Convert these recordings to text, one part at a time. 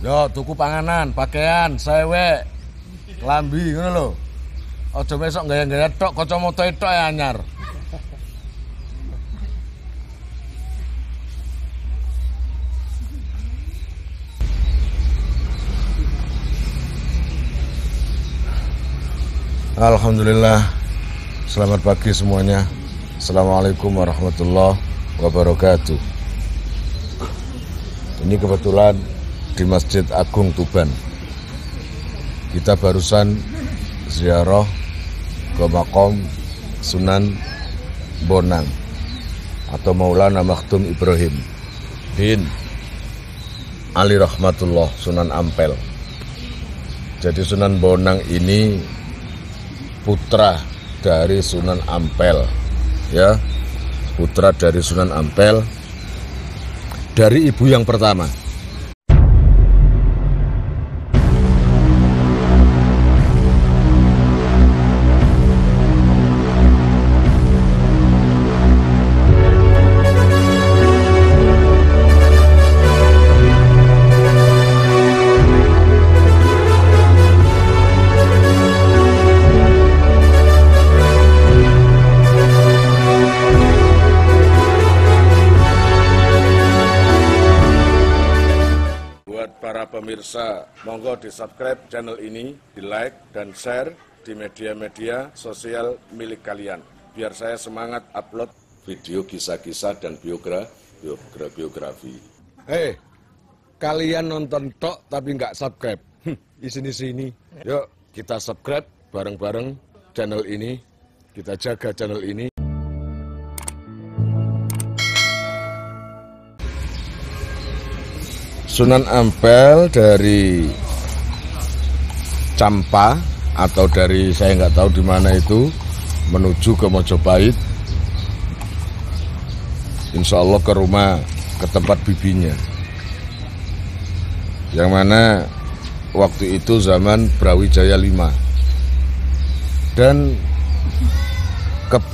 Yo tuku panganan, pakaian, sewe, klambi ngono lho. Aja mesok gaya-gaya tok kacamata tok anyar. Alhamdulillah. Selamat pagi semuanya. Assalamualaikum warahmatullahi wabarakatuh. Ini kebetulan di Masjid Agung Tuban. Kita barusan ziarah ke Makom Sunan Bonang atau Maulana Maktum Ibrahim bin Ali Rahmatullah Sunan Ampel. Jadi Sunan Bonang ini putra dari Sunan Ampel, ya, putra dari Sunan Ampel, dari ibu yang pertama. Para pemirsa, monggo di subscribe channel ini, di like dan share di media-media sosial milik kalian, biar saya semangat upload video kisah-kisah dan biografi. Hei, kalian nonton tok tapi nggak subscribe, sini. Yuk kita subscribe bareng-bareng channel ini, kita jaga channel ini. Sunan Ampel dari Campa atau dari saya nggak tahu di mana itu menuju ke Mojopahit, insya Allah ke tempat bibinya, yang mana waktu itu zaman Brawijaya V, dan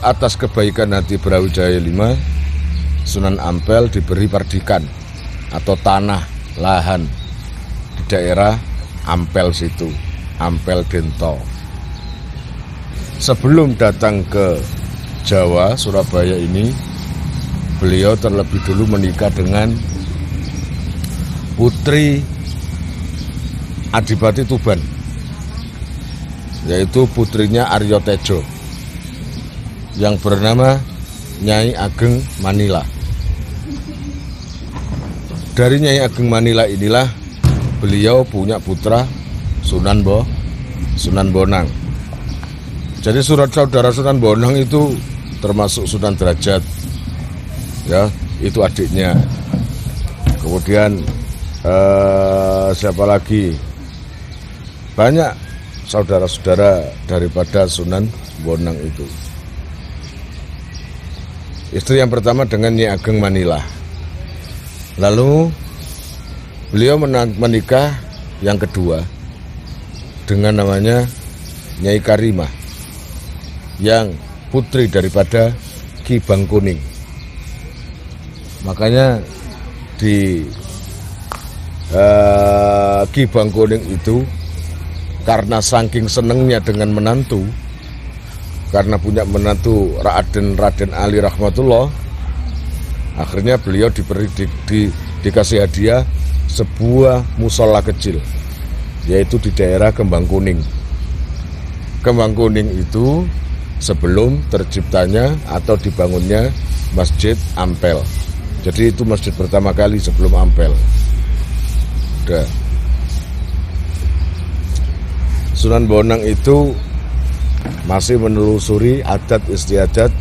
atas kebaikan hati Brawijaya V, Sunan Ampel diberi perdikan atau tanah lahan di daerah Ampel situ, Ampel Gento. Sebelum datang ke Jawa, Surabaya ini, beliau terlebih dulu menikah dengan putri Adipati Tuban, yaitu putrinya Aryo Tejo yang bernama Nyai Ageng Manila. Dari Nyai Ageng Manila inilah beliau punya putra Sunan Bonang. Jadi saudara Sunan Bonang itu termasuk Sunan Derajat, ya, itu adiknya. Kemudian siapa lagi? Banyak saudara-saudara daripada Sunan Bonang itu. Istri yang pertama dengan Nyai Ageng Manila. Lalu beliau menikah yang kedua dengan namanya Nyai Karimah, yang putri daripada Ki Bangkuning. Makanya di Ki Bangkuning itu karena saking senengnya dengan menantu, karena punya menantu Raden Ali Rahmatullah, akhirnya beliau dikasih hadiah sebuah musola kecil, yaitu di daerah Kembang Kuning. Kembang Kuning itu sebelum terciptanya atau dibangunnya Masjid Ampel. Jadi itu masjid pertama kali sebelum Ampel. Udah. Sunan Bonang itu masih menelusuri adat istiadat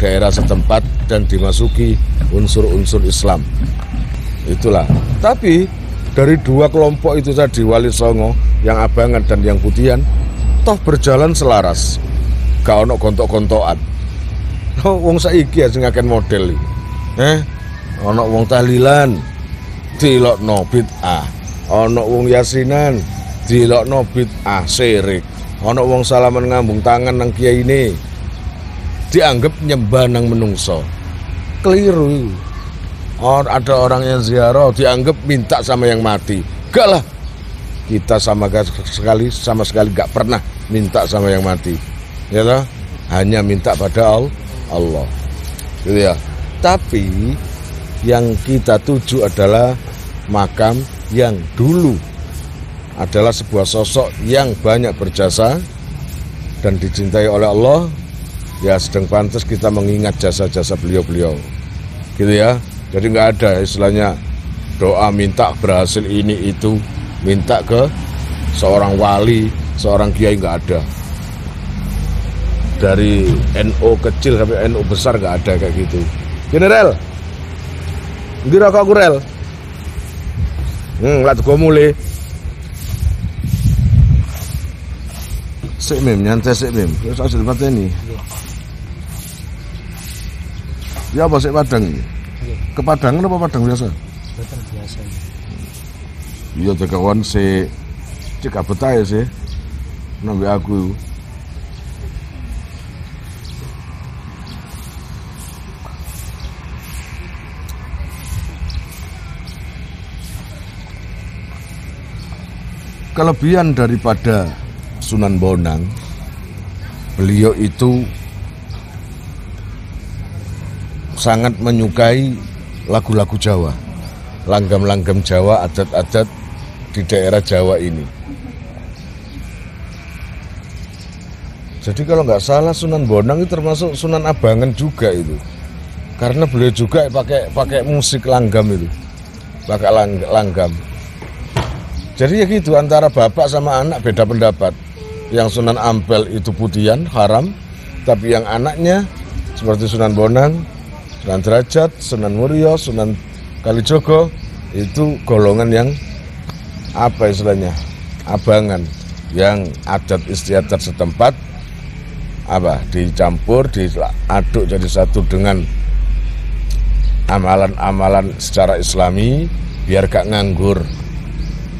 daerah setempat dan dimasuki unsur-unsur Islam. Itulah. Tapi dari dua kelompok itu tadi, Wali Songo yang abangan dan yang putihan, toh berjalan selaras, gak ono gontok-gontokan. Oh, wong saiki ya sing akeh model iki. Ono wong tahlilan dilokno bid'ah, ono wong yasinan dilokno bid'ah syirik, ono wong salaman ngambung tangan nang kiai ini dianggap nyembah nang menungso. Keliru. Ada orang yang ziarah dianggap minta sama yang mati. Enggak lah, kita sama sekali nggak pernah minta sama yang mati, ya toh? Hanya minta pada Allah, gitu ya. Tapi yang kita tuju adalah makam yang dulu adalah sebuah sosok yang banyak berjasa dan dicintai oleh Allah. Ya sedang pantas kita mengingat jasa-jasa beliau-beliau, gitu ya. Jadi nggak ada istilahnya doa minta berhasil ini itu, minta ke seorang wali, seorang kiai, nggak ada. Dari NU kecil sampai NU besar nggak ada kayak gitu. Gini rel, ini rokok aku rel. Lah tuh mulai. Sik mim, nyantai sik mim. Terus aja tempat ini. Ya apa sik Padang ini? Kepadangan apa Padang biasa? Padang biasa. Iya kawan si cek apa tahu sih? Nambi aku. Kelebihan daripada Sunan Bonang, beliau itu sangat menyukai lagu-lagu Jawa, langgam-langgam Jawa, adat-adat di daerah Jawa ini. Jadi kalau nggak salah Sunan Bonang itu termasuk Sunan Abangan juga itu, karena beliau juga pakai musik langgam itu, pakai langgam. Jadi ya gitu, antara bapak sama anak beda pendapat. Yang Sunan Ampel itu putihan, haram, tapi yang anaknya seperti Sunan Bonang, Sunan Derajat, Sunan Muria, Sunan Kalijogo itu golongan yang apa istilahnya, abangan, yang adat istiadat setempat apa dicampur, diaduk jadi satu dengan amalan-amalan secara Islami biar gak nganggur.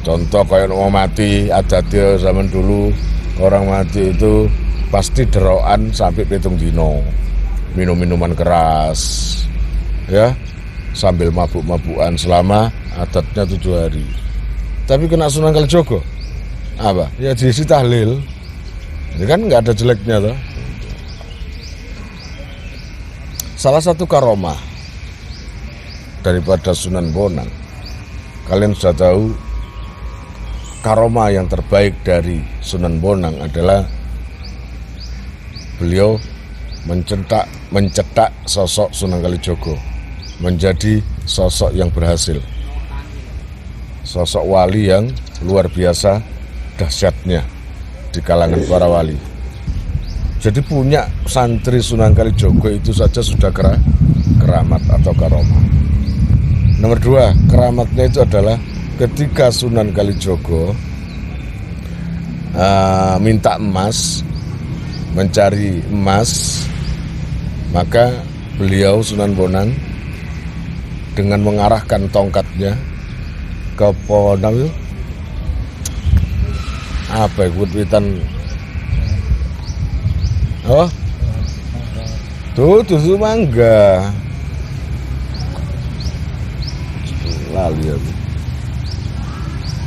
Contoh kayak mau mati, adatnya zaman dulu orang mati itu pasti deroan sampai pitung dino, minum minuman keras, ya, sambil mabuk-mabukan selama adatnya 7 hari. Tapi kena Sunan Kalijogo, apa? Ya diisi tahlil, ini kan nggak ada jeleknya toh. Salah satu karomah daripada Sunan Bonang, kalian sudah tahu. Karomah yang terbaik dari Sunan Bonang adalah beliau mencetak sosok Sunan Kalijogo menjadi sosok yang berhasil, sosok wali yang luar biasa dahsyatnya di kalangan para wali. Jadi punya santri Sunan Kalijogo itu saja sudah keramat atau karomah. Nomor 2, keramatnya itu adalah ketika Sunan Kalijogo minta emas, mencari emas, maka beliau Sunan Bonang dengan mengarahkan tongkatnya ke pohon apa wit-witan, oh tuh mangga, lali aku.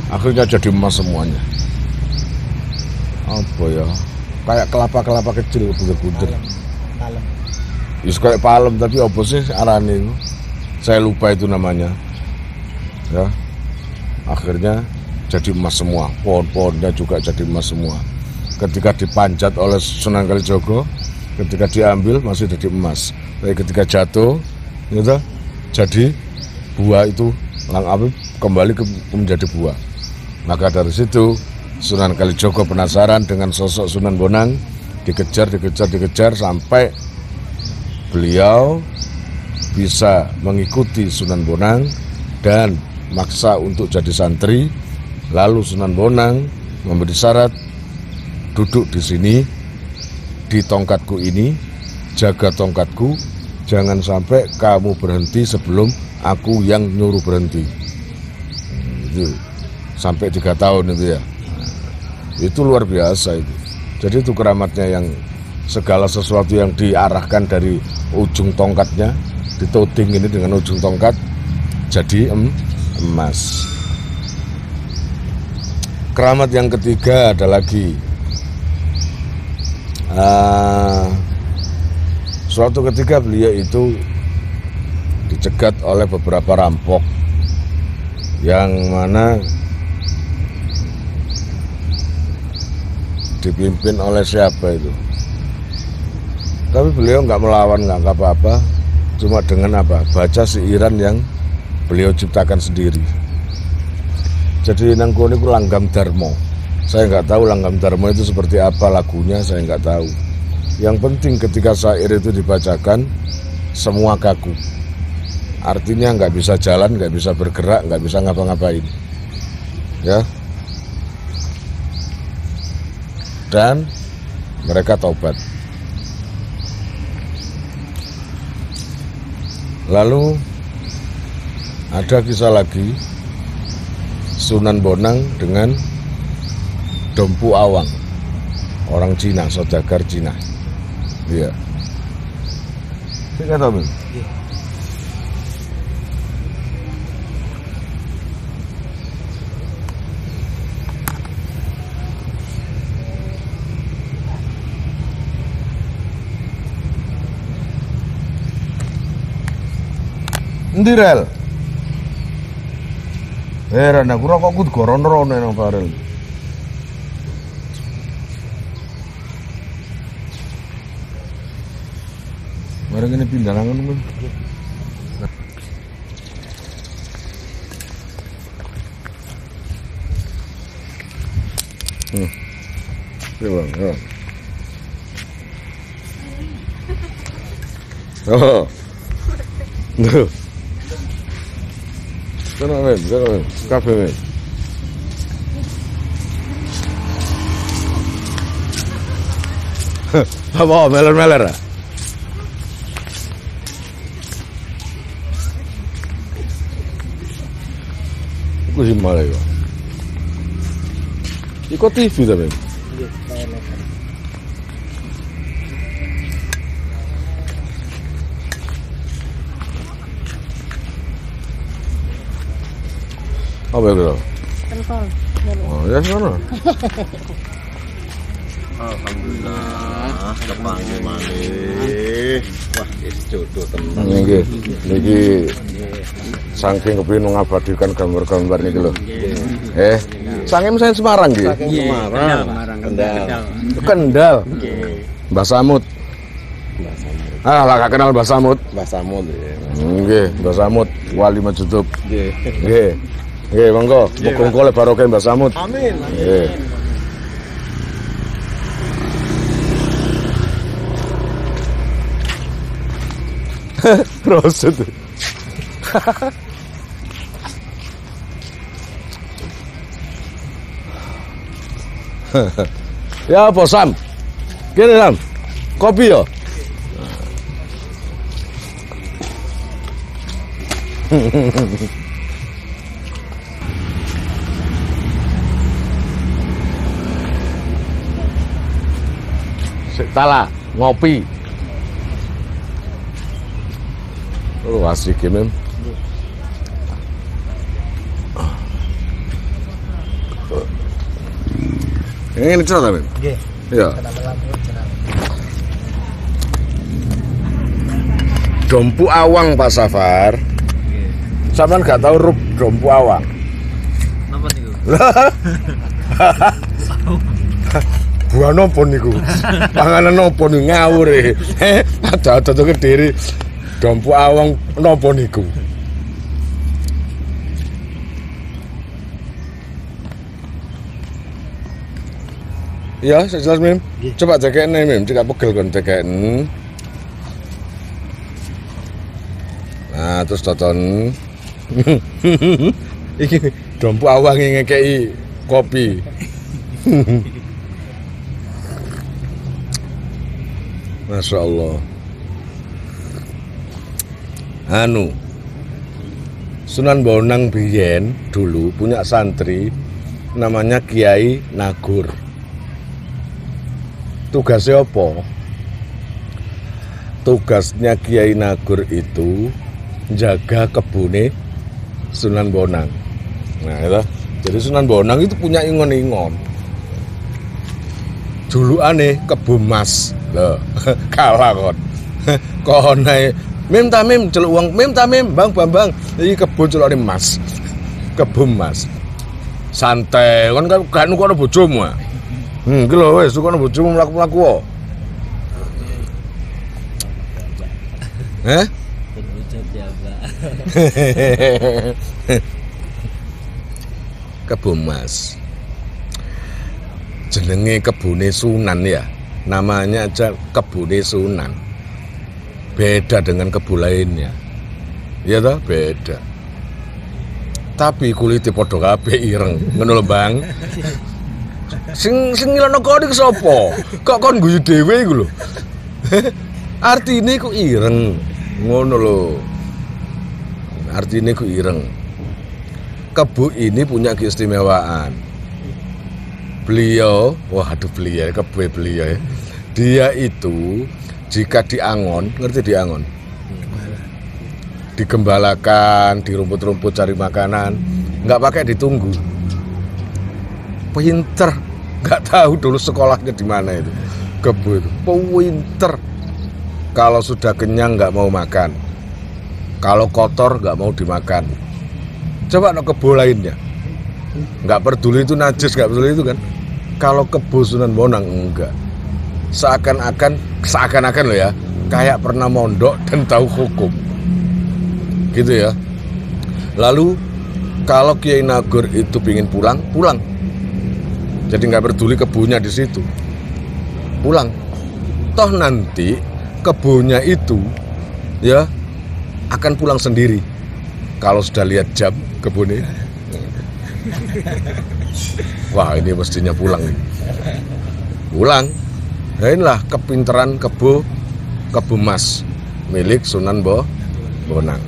Akhirnya jadi emas semuanya. Apa ya? Kayak kelapa-kelapa kecil, buder-buder. Palem. Yus kayak palem, tapi apa sih arane? Saya lupa itu namanya. Ya. Akhirnya jadi emas semua. Pohon-pohonnya juga jadi emas semua. Ketika dipanjat oleh Sunan Kalijogo, ketika diambil masih jadi emas. Tapi ketika jatuh, gitu, jadi buah itu kembali menjadi buah. Maka dari situ Sunan Kalijogo penasaran dengan sosok Sunan Bonang, dikejar sampai beliau bisa mengikuti Sunan Bonang dan maksa untuk jadi santri. Lalu Sunan Bonang memberi syarat, duduk di sini di tongkatku ini, jaga tongkatku, jangan sampai kamu berhenti sebelum aku yang nyuruh berhenti. Itu sampai 3 tahun itu ya. Itu luar biasa itu. Jadi itu keramatnya, yang segala sesuatu yang diarahkan dari ujung tongkatnya, dituding ini dengan ujung tongkat jadi emas. Keramat yang ketiga ada lagi. Suatu ketika beliau itu dicegat oleh beberapa rampok, yang mana dipimpin oleh siapa itu. Tapi beliau nggak melawan, nggak apa-apa, cuma dengan apa? Baca siiran yang beliau ciptakan sendiri. Jadi nang kono iku Langgam Darmo. Saya nggak tahu Langgam Darmo itu seperti apa lagunya, saya nggak tahu. Yang penting ketika syair itu dibacakan, semua kaku. Artinya nggak bisa jalan, nggak bisa bergerak, nggak bisa ngapa-ngapain. Ya. Dan mereka taubat. Lalu ada kisah lagi Sunan Bonang dengan Dompu Awang, orang Cina, saudagar Cina. Iya. Tidak tahu. Endi rel? Rana kura kok kudu goron-rono nang barel. Bareng ini pindah nang ngono. Bang, ya. Oh. Duh. Kenapa, kafe, apa, meler-meler? Aku sih malah ya. Ikut TV tapi. Apa itu? Telepon. Oh, ya sana. Alhamdulillah, kepanggil malih. Wah, jodoh tenan. Niki saking kepengin ngabadikan gambar-gambar niki lho. Saking saya Semarang nggih. Semarang. Kendal. Mbah Samud. Ah, lah gak kenal Mbah Samud. Mbah Samud ya. Nggih, Mbah Samud wali Majutub. Nggih. Nggih. Nggih, monggo. Muga-muga barokah Mbah Samud. Amin. Nggih. Roset. Ya apa Sam? Gini Sam, kopi ya? Tala, ngopi. Oh, asik ya, Mem. Ini cerita, Mem? Nggih. Ya. Dompu Awang, Pak Safar. Sampean gak tahu rub Dompu Awang? Napa niku? Buah nopo niku? Panganan nopo niku ngawur e. Ada ke diri Dompu Awang nopo niku? Ya, jelas Mim. Coba cekekne Mim, cekak pegel kon cekekne. Nah, terus tonton. Iki Dompu Awang ngekeki kopi. Masya Allah. Sunan Bonang biyen dulu punya santri namanya Kiai Nagur. Tugasnya apa? Tugasnya Kiai Nagur itu jaga kebune Sunan Bonang. Nah, itu. Jadi Sunan Bonang itu punya ingon-ingon. Julukane Kebo Mas. Loh, kalah kon. Kon ae Mim tamim celuk wong mim tamim Bang Bambang iki kebo celukane Mas. Kebo Mas. Santai, kon kan kono bojomu. Iki lho wis kono bojomu mlaku-mlaku kok. Berwujud ya, Mbak. Kebo Mas. Jenenge kebune Sunan ya. Namanya aja kebune Sunan. Beda dengan kebo lainnya. Iya toh, beda. Tapi kulite padha kabeh ireng, ngono lho, Bang. Sing ngilono kok iki sapa? Kok kon guyu dhewe iku lho. Artine ku ireng, ngono lho. Artine ku ireng. Kebo ini punya keistimewaan. Beliau, kebo beliau ya. Dia itu jika diangon, ngerti diangon? Digembalakan, di rumput-rumput cari makanan, nggak pakai ditunggu. Pinter, nggak tahu dulu sekolahnya di mana itu. Kebo itu, pinter. Kalau sudah kenyang nggak mau makan, kalau kotor nggak mau dimakan. Coba no kebo lainnya, nggak peduli itu najis, nggak peduli itu kan. Kalau kebo Sunan Bonang enggak. Seakan-akan loh ya, kayak pernah mondok dan tahu hukum, gitu ya. Lalu kalau Kiai Nagur itu pingin pulang, jadi nggak peduli kebunnya di situ, pulang. Toh nanti kebunnya itu ya akan pulang sendiri kalau sudah lihat jam kebunnya. Wah, ini mestinya pulang. Nah inilah kepinteran kebo Mas milik Sunan Bonang.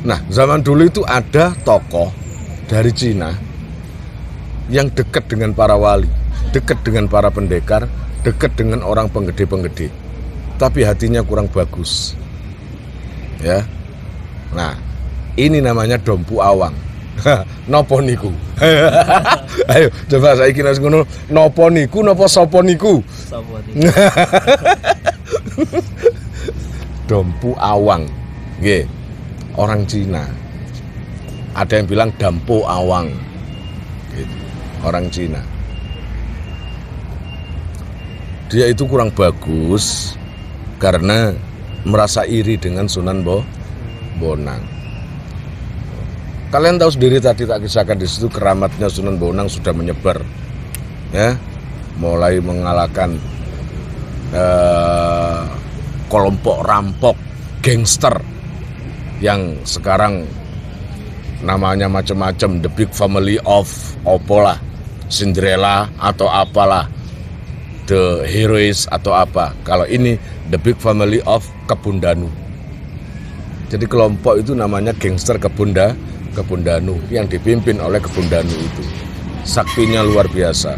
Nah, zaman dulu itu ada tokoh dari Cina yang dekat dengan para wali, dekat dengan para pendekar, dekat dengan orang penggede-penggede, tapi hatinya kurang bagus. Ya. Nah, ini namanya Dompu Awang. Nopo niku? Ayo coba saiki nek ngono, nopo niku napa sapa niku? Sapa niku? Dompu Awang. Nggih. Orang Cina. Ada yang bilang Dampo Awang. Gitu. Orang Cina. Dia itu kurang bagus karena merasa iri dengan Sunan Bonang. Kalian tahu sendiri tadi tak kisahkan di situ keramatnya Sunan Bonang sudah menyebar, ya, mulai mengalahkan kelompok rampok, gangster yang sekarang namanya macam-macam, The Big Family of Opola, Cinderella atau apalah, The Heroes atau apa. Kalau ini The Big Family of Kebundanu. Jadi kelompok itu namanya gangster Kebundanu yang dipimpin oleh Kebundanu itu. Saktinya luar biasa.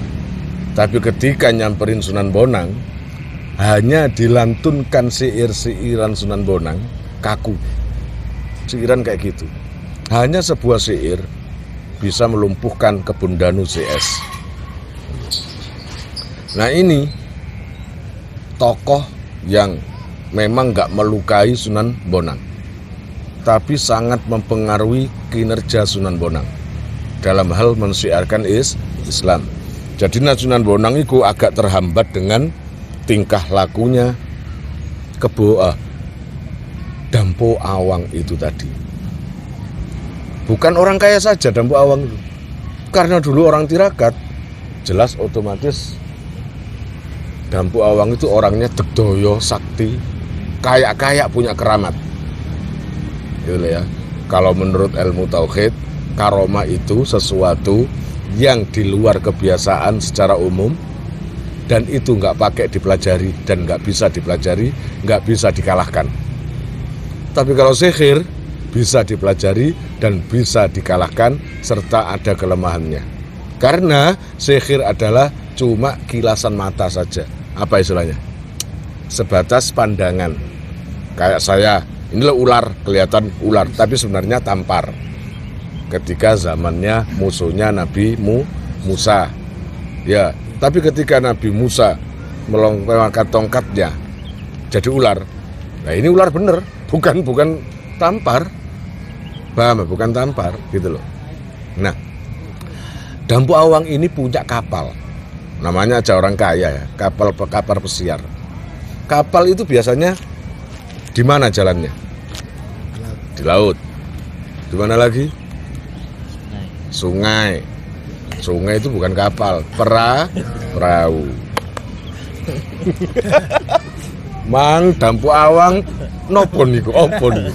Tapi ketika nyamperin Sunan Bonang, hanya dilantunkan syair-syairan Sunan Bonang, kaku. Syairan kayak gitu. Hanya sebuah syair bisa melumpuhkan Kebundanu CS. Nah ini tokoh yang memang gak melukai Sunan Bonang, tapi sangat mempengaruhi kinerja Sunan Bonang dalam hal mensyiarkan Islam. Jadi Sunan Bonang itu agak terhambat dengan tingkah lakunya Dampo Awang itu tadi. Bukan orang kaya saja Dampo Awang itu, karena dulu orang Tirakat, jelas otomatis Dampo Awang itu orangnya tegdoyo, sakti, kaya punya keramat. Gitu ya. Kalau menurut ilmu tauhid, karomah itu sesuatu yang di luar kebiasaan secara umum, dan itu nggak pakai dipelajari dan nggak bisa dipelajari, nggak bisa dikalahkan. Tapi kalau sihir bisa dipelajari dan bisa dikalahkan serta ada kelemahannya. Karena sihir adalah cuma kilasan mata saja. Apa istilahnya? Sebatas pandangan. Kayak saya, inilah ular, kelihatan ular, tapi sebenarnya tampar. ketika zamannya musuhnya Nabi Musa. Ya, tapi ketika Nabi Musa melongkatkan tongkatnya jadi ular. Nah, ini ular bener, bukan tampar. Paham, bukan tampar gitu loh. Nah, Dampu Awang ini punya kapal. Namanya aja orang kaya ya, kapal pesiar. Kapal itu biasanya di mana jalannya? Di laut. Di mana lagi? Sungai. Sungai itu bukan kapal, perahu. Mang Dampu Awang nopo niku? Opo niku?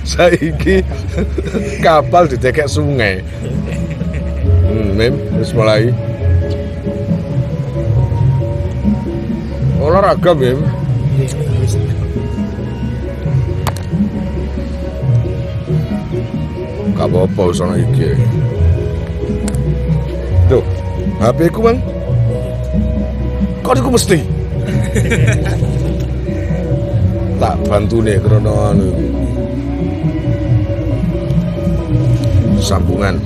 Saiki kapal ditekek sungai. Mem, wis mulai. Olahraga, Mem. Gak apa-apa usah iki. Tuh, HP ku, Bang. Kok niku mesti? Tak bantu nih karena anu sambungan.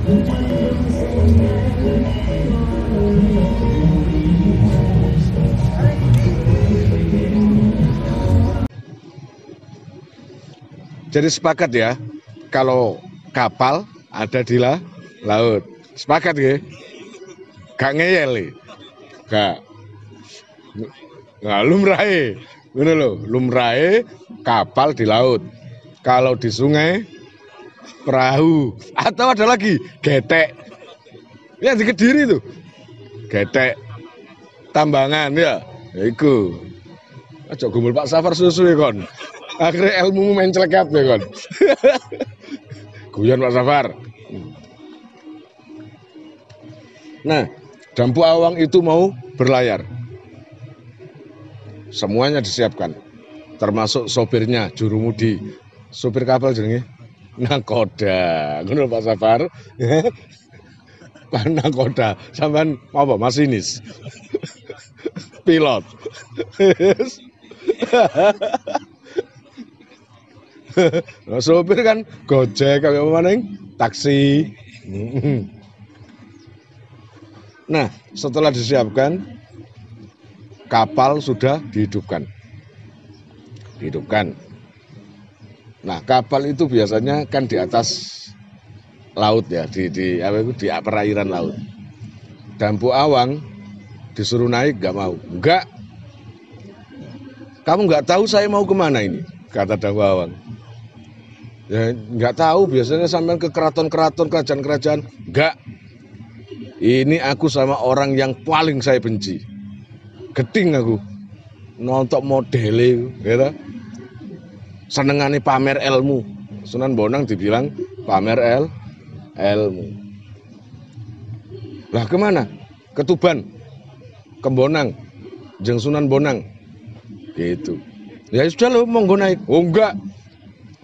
Jadi sepakat ya, kalau kapal ada di laut. Sepakat ya? Gak ngeyel ya? Gak. Nah, lumrahe. Ngono lho, lumrahe kapal di laut. Kalau di sungai perahu. Atau ada lagi getek. Ya di Kediri tuh. Getek. Tambangan ya. Ya iku. Aja gumbul Pak Safar susu ya kon. Akhirnya ilmu menclek kabeh kon. Guyon Pak Safar. Nah, Dampu Awang itu mau berlayar. Semuanya disiapkan. Termasuk sopirnya, jurumudi. Sopir kapal jenenge nakoda. Ngono Pak Safar. Pak nakoda, sampean apa? Masinis. Pilot. Nah, sopir kan Gojek kayak apa maning? Taksi. Nah, setelah disiapkan, kapal sudah dihidupkan. Nah, kapal itu biasanya kan di atas laut ya, di perairan laut. Dampu Awang disuruh naik nggak mau. Enggak. Kamu nggak tahu saya mau kemana ini? Kata Dampu Awang. Ya, nggak tahu, biasanya sampai ke keraton-keraton, kerajaan-kerajaan. Enggak. Ini aku sama orang yang paling saya benci. Geting aku. Nonton modele, gitu. Senengane pamer ilmu. Sunan Bonang dibilang pamer ilmu. Lah kemana? Ke Tuban, ke Bonang, jeung Sunan Bonang. Gitu. Ya sudah lo, monggo naik. Oh enggak.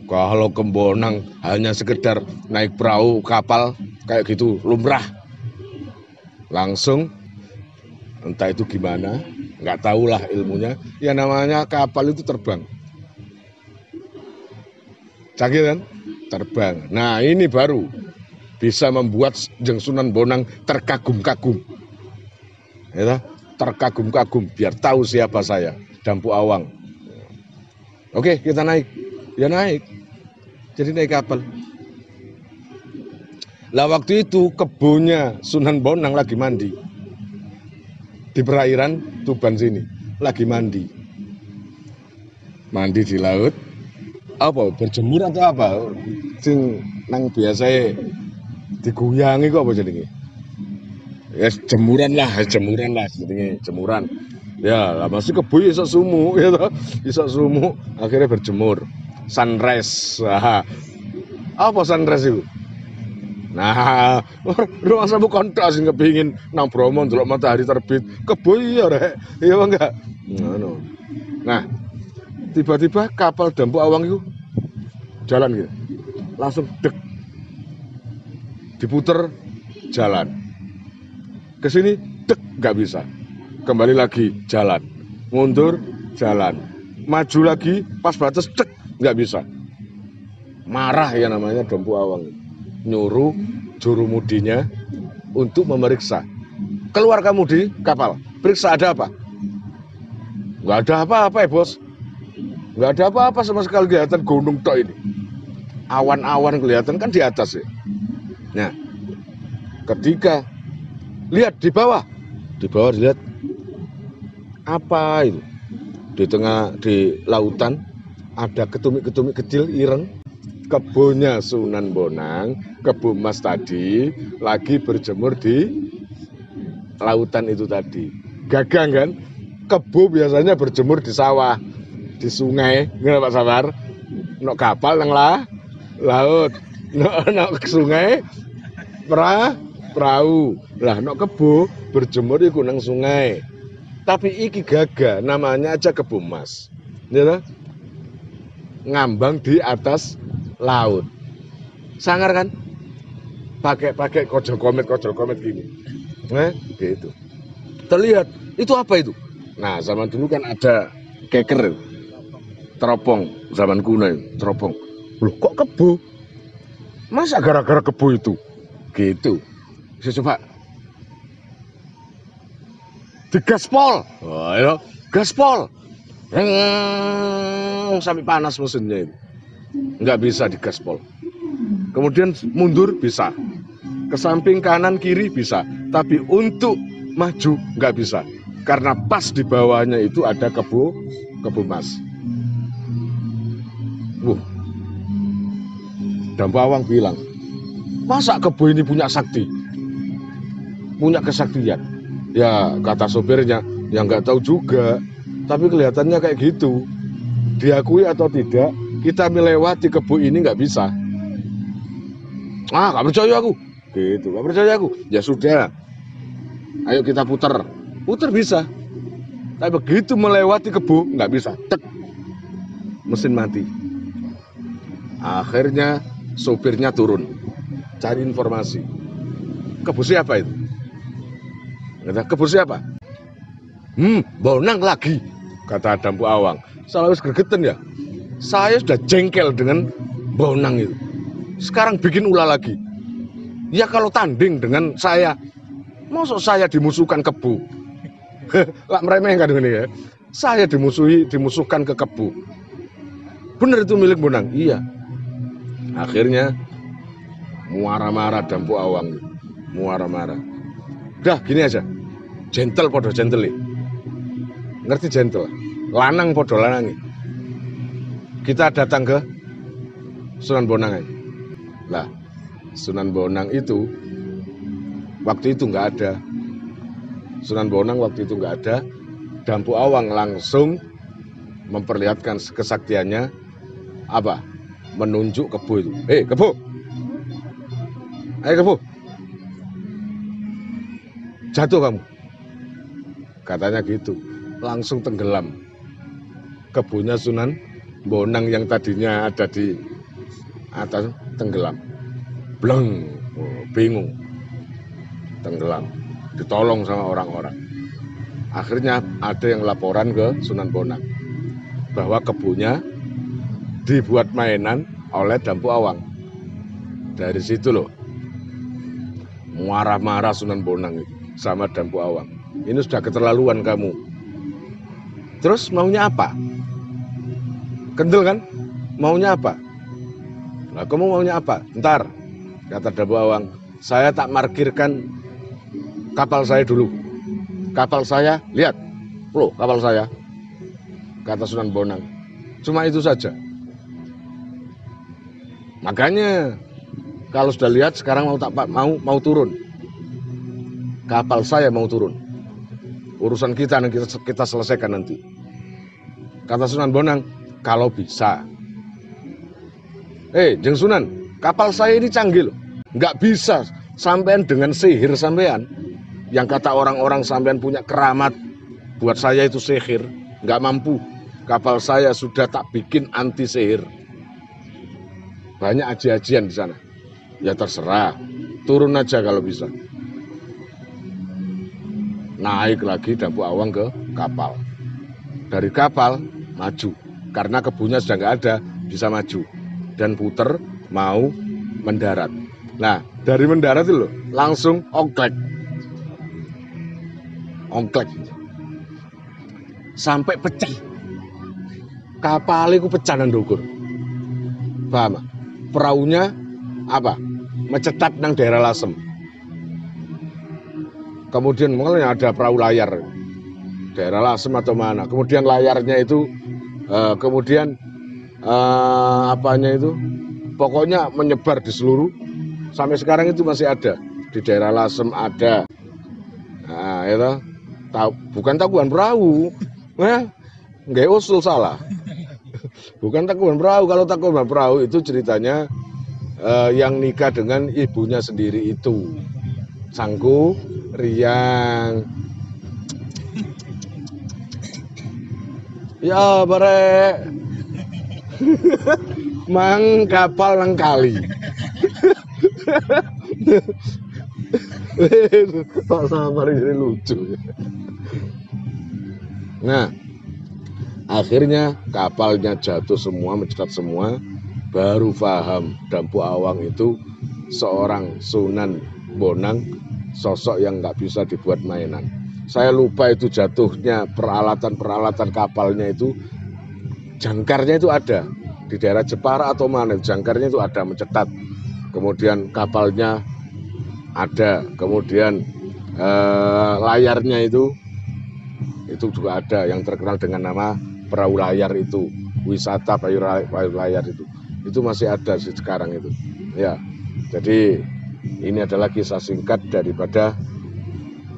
Kalau ke Bonang hanya sekedar naik perahu, kapal, kayak gitu, lumrah. Langsung, entah itu gimana, nggak tahulah ilmunya. Ya namanya kapal itu terbang. Canggih kan? Terbang. Nah ini baru bisa membuat jeung Sunan Bonang terkagum-kagum. Ya, terkagum-kagum, biar tahu siapa saya, Dampu Awang. Oke, kita naik. Ya naik. Jadi naik kapal. Lah waktu itu kebunnya Sunan Bonang lagi mandi. Di perairan Tuban sini, lagi mandi. Mandi di laut. Apa? Berjemur atau apa? Sing nang biasa digoyangi kok apa jenenge? Ya jemuran lah jenenge, jemuran. Ya, lah masih kebo iso sumu ya toh. Iso sumu, akhirnya berjemur. Sunrise. Apa sunrise itu? Nah, rumah sabu kontak sing kepingin nang Bromo ndelok matahari terbit. Kebo ya rek. Iya apa enggak? Ngono. Nah, tiba-tiba kapal Dampu Awang itu jalan gitu. Langsung dek. Diputer jalan. Ke sini dek nggak bisa. Kembali lagi jalan. Mundur jalan. Maju lagi pas batas dek nggak bisa. Marah ya namanya Dampu Awang. nyuruh jurumudinya untuk memeriksa. Keluar kamu di kapal, periksa ada apa? Nggak ada apa-apa ya bos. Nggak ada apa-apa sama sekali, kelihatan gunung tok ini. Awan-awan kelihatan kan di atas ya. Nah, ketika lihat di bawah dilihat apa itu? Di lautan ada ketumik-ketumik kecil ireng. Kebunnya Sunan Bonang, kebun emas tadi lagi berjemur di lautan itu tadi. Gagang kan? Kebo biasanya berjemur di sawah, di sungai, nggak Pak Sabar? Nok kapal nang laut, nok sungai perahu. Lah nok kebo berjemur di nang sungai. Tapi iki gagah, namanya aja kebo emas. Ya, ngambang di atas laut. Sangar kan? Pakai kojol komet gini. Gitu. Terlihat, itu apa itu? Nah, zaman dulu kan ada keker, teropong, zaman kuno itu, teropong. Loh, kok kebo? Masa gara-gara kebo itu? Gitu. Saya coba digaspol. Oh, ya, gaspol. Sampai panas mesinnya itu. Nggak bisa digaspol. Kemudian mundur bisa. Ke samping kanan kiri bisa. Tapi untuk maju nggak bisa. Karena pas di bawahnya itu ada kebo emas. Dampu Awang bilang, masa kebo ini punya sakti? Punya kesaktian? Ya kata sopirnya, ya nggak tahu juga. Tapi kelihatannya kayak gitu. Diakui atau tidak, kita melewati kebo ini nggak bisa. Nggak percaya aku. Gitu, nggak percaya aku. Ya sudah, ayo kita putar bisa. Tapi begitu melewati kebo nggak bisa. Tek, mesin mati. Akhirnya sopirnya turun, cari informasi. Kebo siapa itu? Kebo siapa? Bonang lagi, kata Dampu Awang. Saya harus gregetan ya. Saya sudah jengkel dengan Bonang itu. Sekarang bikin ulah lagi. Ya kalau tanding dengan saya, maksud saya dimusuhkan kebo. Lah meremehkan ini ya. Saya dimusuhkan ke kebo. Bener itu milik Bonang? Iya. Akhirnya muara-mara Dampu Awang. Muara-mara. Udah gini aja. Gentle podo gentle. Ngerti gentle? Lanang podo lanangi. Kita datang ke Sunan Bonang aja. Lah, Sunan Bonang itu waktu itu nggak ada. Sunan Bonang waktu itu nggak ada. Dampu Awang langsung memperlihatkan kesaktiannya apa? Menunjuk kebo itu. Kebo. Kebo. Jatuh kamu. Katanya gitu. Langsung tenggelam. Kebonya Sunan Bonang yang tadinya ada di atas tenggelam. Bleng. Bingung. Tenggelam. Ditolong sama orang-orang. Akhirnya ada yang laporan ke Sunan Bonang bahwa kebonya dibuat mainan oleh Dampu Awang. Dari situ loh marah-marah Sunan Bonang sama Dampu Awang. Ini sudah keterlaluan kamu. Terus maunya apa? Kendel kan? Maunya apa? Nah, kamu maunya apa? Ntar, kata Dampu Awang, saya tak markirkan kapal saya dulu. Kapal saya, lihat. Loh, kapal saya. Kata Sunan Bonang. Cuma itu saja. Makanya kalau sudah lihat sekarang mau turun. Kapal saya mau turun. Urusan kita selesaikan nanti. Kata Sunan Bonang, kalau bisa. Jeng Sunan, kapal saya ini canggih loh. Nggak bisa sampean dengan sihir sampean. Yang kata orang-orang sampean punya keramat. Buat saya itu sihir. Nggak mampu. Kapal saya sudah tak bikin anti sihir. Banyak aji-ajian di sana. Ya terserah. Turun aja kalau bisa. Naik lagi Dampu Awang ke kapal. Dari kapal maju. Karena kebunnya sudah nggak ada, bisa maju. Dan puter mau mendarat. Nah, dari mendarat itu loh, langsung ongklek. Sampai pecah. Kapal itu pecah nang ndukur. Paham? Perahunya apa? Mecetat nang daerah Lasem. Kemudian makanya ada perahu layar. Daerah Lasem atau mana. Kemudian layarnya itu apanya itu? Pokoknya menyebar di seluruh. Sampai sekarang itu masih ada. Di daerah Lasem ada. Nah, itu bukan takuan perahu. Nggak usul salah. Bukan takuan perahu. Kalau takuan perahu itu ceritanya yang nikah dengan ibunya sendiri itu. Sangku Riang. Ya bare. Mang kapal nang kali. Pak Samar ini lucu. Nah, akhirnya kapalnya jatuh semua, mencetat semua, baru paham Dampu Awang itu seorang Sunan Bonang, sosok yang nggak bisa dibuat mainan. Saya lupa itu jatuhnya peralatan kapalnya itu, jangkarnya itu ada di daerah Jepara atau mana, jangkarnya itu ada mencetat. Kemudian kapalnya ada, kemudian layarnya itu juga ada yang terkenal dengan nama perahu layar itu, wisata perahu layar itu masih ada sekarang itu. Ya, jadi ini adalah kisah singkat daripada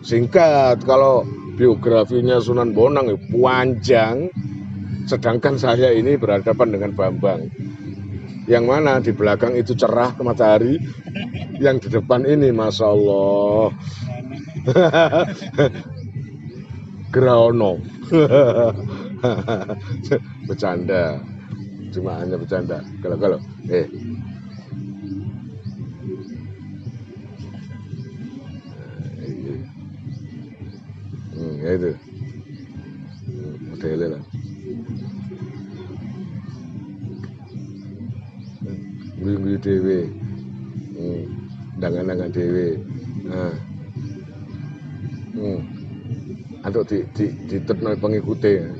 singkat. Kalau biografinya Sunan Bonang panjang, sedangkan saya ini berhadapan dengan Bambang. Yang mana di belakang itu cerah ke matahari, yang di depan ini Masya Allah Gerono. Bercanda, cuma hanya bercanda. Kalau ya itu modelnya lah. Guyu dewe, dangan dewe. Atau ditetno pengikute.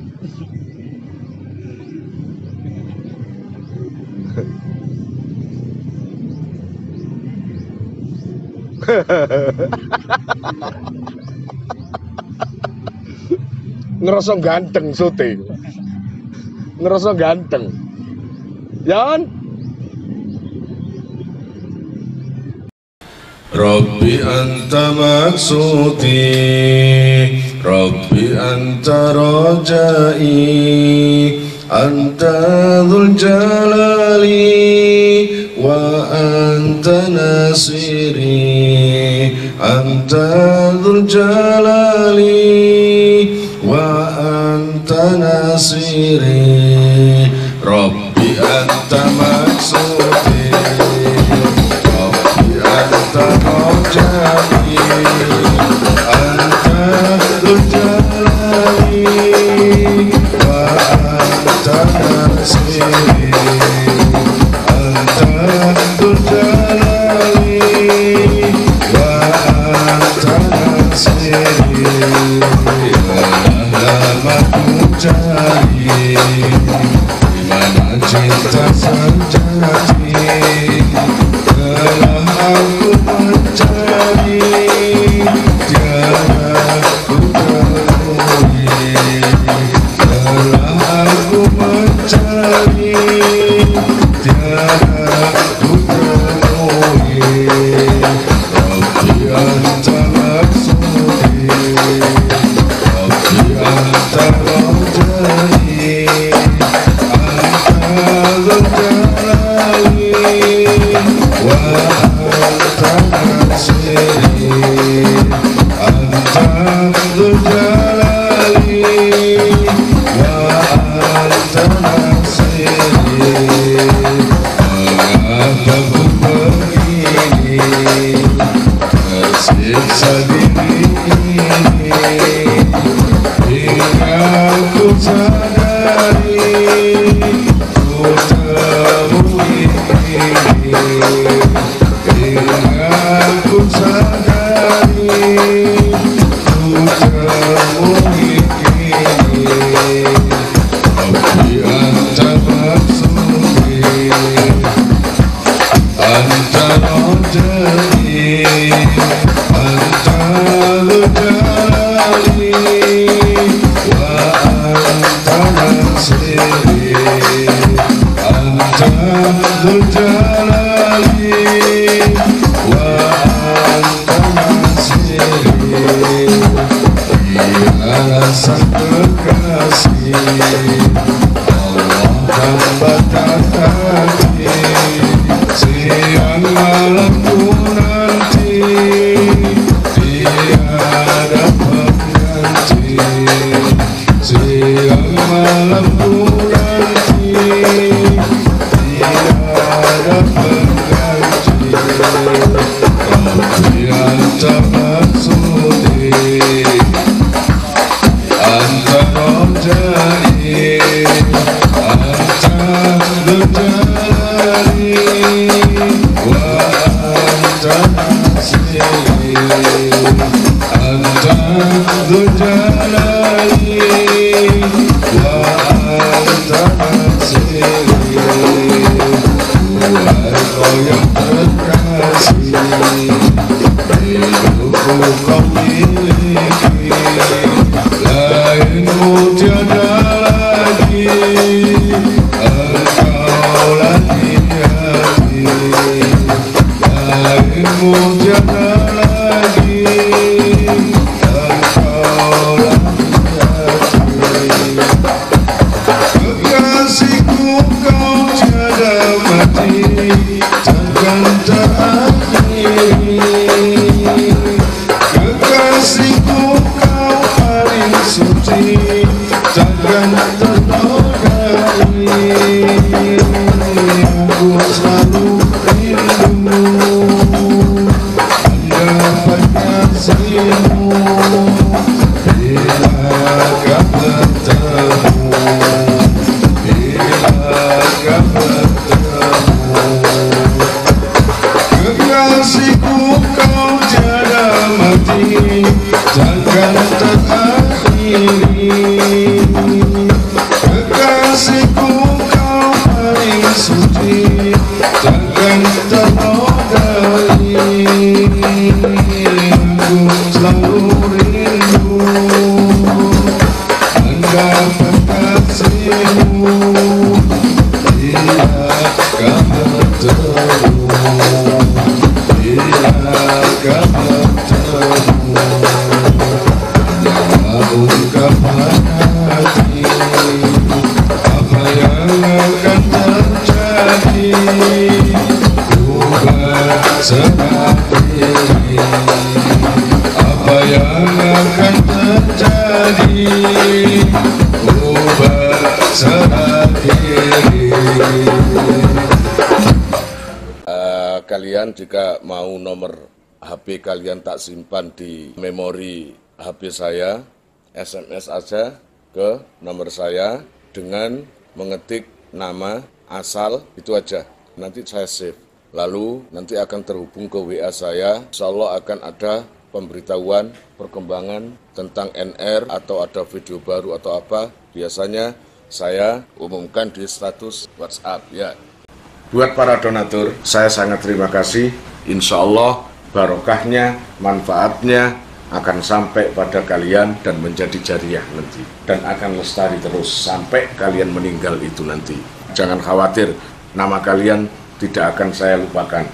Ngerasa ganteng syuting. Ngerasa ganteng. Yan. Rabbi anta maksudi, Rabbi anta rajai, anta dzul jalali wa anta nasiri, anta dzul jalali wa anta nasiri. Rabbi anta maksudi, anta rajai, anta dzul jalali wa anta nasiri, anta dzul jalali wa anta nasiri. Lama cari dimana cinta sejati, telah aku mencari, tiada ku temui. Telah aku mencari, tiada ku temui. Rabbi anta maksudi, Rabbi anta rajai, anta dzul jalali wa anta nasiri, anta dzul jalali wa anta nasiri. Mengapa ku begini, tersiksa diri ini, hingga ku sadari ku temui ini, hingga alasan kekasih Allah tambahkan hati siang malam pun nanti tiada pengganti siang malam pun nanti tiada pengganti yang tak maksudi antara jadi antara berjalani wa antara sendiri antara berjalani wa antara sendiri wahai kau yang terkasih hidupku kau miliki lainmu tiada lagi engkaulah di hati lainmu tiada lagi engkaulah di hati kekasihku kau tiada mati takkan terakhiri kekasihku kau paling suci takkan ternodai aku selalu rindu mendapat kasihmu bila kau bertemu bila kau bertemu kekasihku kau tiada mati takkan terakhiri kekasihku kau paling suci takkan ternodai aku selalu rindu mendapat kasihmu bila kau bertemu bila kau bertemu ungkapan hati apa yang akan terjadi ku berserah diri apa yang akan terjadi ku berserah diri. Kalian jika mau nomor HP kalian tak simpan di memori HP saya, SMS aja ke nomor saya dengan mengetik nama, asal, itu aja. Nanti saya save. Lalu nanti akan terhubung ke WA saya. Insya Allah akan ada pemberitahuan, perkembangan tentang NR atau ada video baru atau apa. Biasanya saya umumkan di status WhatsApp ya. Buat para donatur, saya sangat terima kasih. Insya Allah barokahnya, manfaatnya akan sampai pada kalian dan menjadi jariah nanti. Dan akan lestari terus sampai kalian meninggal itu nanti. Jangan khawatir, nama kalian tidak akan saya lupakan.